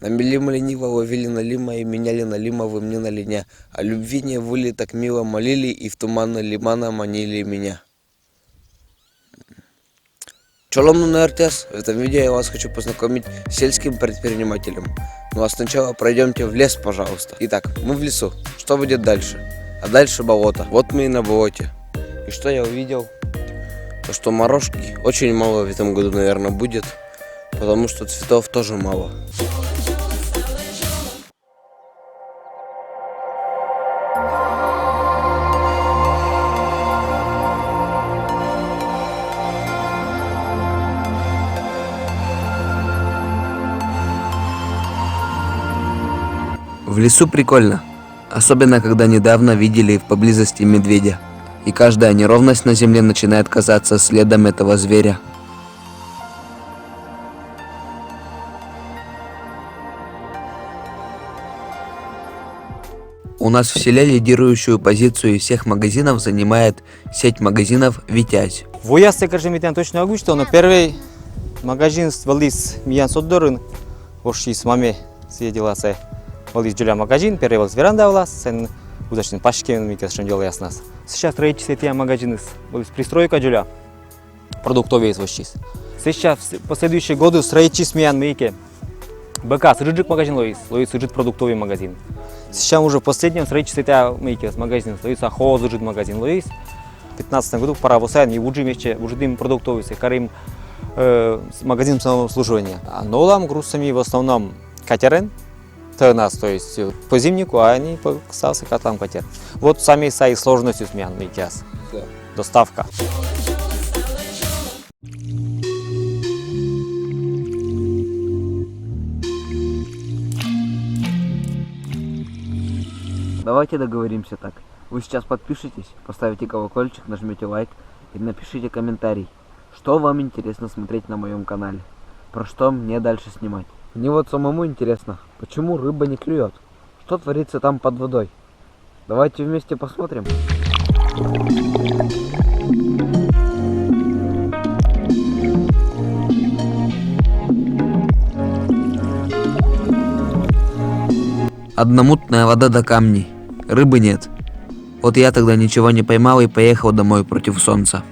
На мели лениво ловили налима и меняли налима вы мне на линя. О любви не выли так мило молили и в туманы лимана манили меня. Шалом на РТС. В этом видео я вас хочу познакомить с сельским предпринимателем. Ну а сначала пройдемте в лес, пожалуйста. Итак, мы в лесу. Что будет дальше? А дальше болото. Вот мы и на болоте. И что я увидел? То, что морожки очень мало в этом году, наверное, будет. Потому что цветов тоже мало. В лесу прикольно, особенно когда недавно видели поблизости медведя, и каждая неровность на земле начинает казаться следом этого зверя. У нас в селе лидирующую позицию из всех магазинов занимает сеть магазинов «Витязь». Вояз се кажем итен точно агучто, но первый магазин валис миян соддорын, оши с маме съездила се валис джуля магазин, первый валис веранда влас, сен удачный пашкен микас шандела яснас. Сейчас строительство тия магазины валис пристройка джуля, продуктовый вощис. Сейчас в последующие годы строительство миян мейке. БК сырыжик магазин лоис сырыжик продуктовый магазин. Сейчас уже в последнем строительстве тия мейке магазин лоис, ахо сырыжик магазин лоис. В 2015 году пора восаян и уже вместе уже дым продуктовый карим магазин самообслуживания. А нолам грузами в основном катерен, то нас, то есть по зимнику, а они по ставсе котлам катер. Вот сами свои сложности с мян мейкяс. Доставка. Давайте договоримся так. Вы сейчас подпишитесь, поставите колокольчик, нажмете лайк и напишите комментарий, что вам интересно смотреть на моем канале, про что мне дальше снимать. Мне вот самому интересно, почему рыба не клюет, что творится там под водой. Давайте вместе посмотрим. Одна мутная вода до камней, рыбы нет. Вот я тогда ничего не поймал и поехал домой против солнца.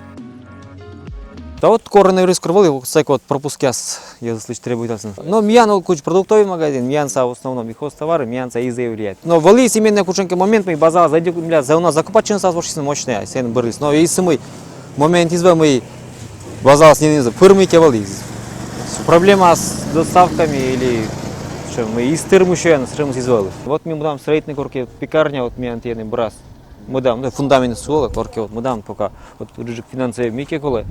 Да вот коронавирус кровали, всякие вот пропускяс, если требуется. Но миян куч продуктовый магазин, миянца в основном и хозтовары, миянца и заявляет. Но вали семейный кученький момент, мы базар зайдем, бля, за у нас закупать чинса очень мощная, сен брылись. Но если мы момент избавим мы базар с ним фирмы те вали. Проблема с доставками или что мы из тырму еще на стрим извали. Вот мы будем строительные корки, пекарня вот миян тени брас. Мы дам фундамент суола, корки вот мы дам пока вот рыжик финансовые мики колы.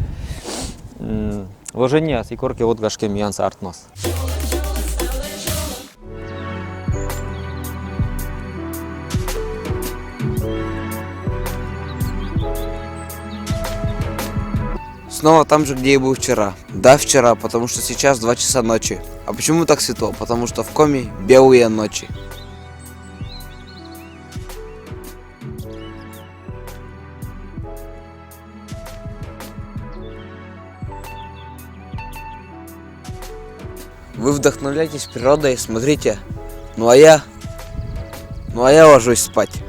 Вложения и корки вот гашке миянса артнос. Снова там же, где и был вчера. Да, вчера, потому что сейчас 2 часа ночи. А почему так светло? Потому что в Коми белые ночи. Вы вдохновляйтесь природой, смотрите. Ну а я ложусь спать.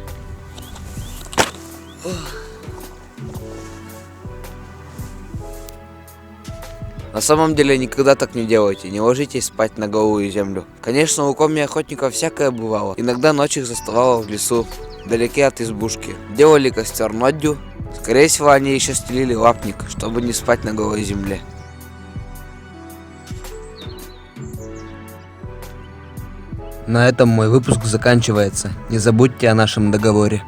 На самом деле никогда так не делайте, не ложитесь спать на голую землю. Конечно, у Коми охотников всякое бывало. Иногда ночь их заставала в лесу, вдалеке от избушки. Делали костер ночью. Скорее всего, они еще стелили лапник, чтобы не спать на голой земле. На этом мой выпуск заканчивается. Не забудьте о нашем договоре.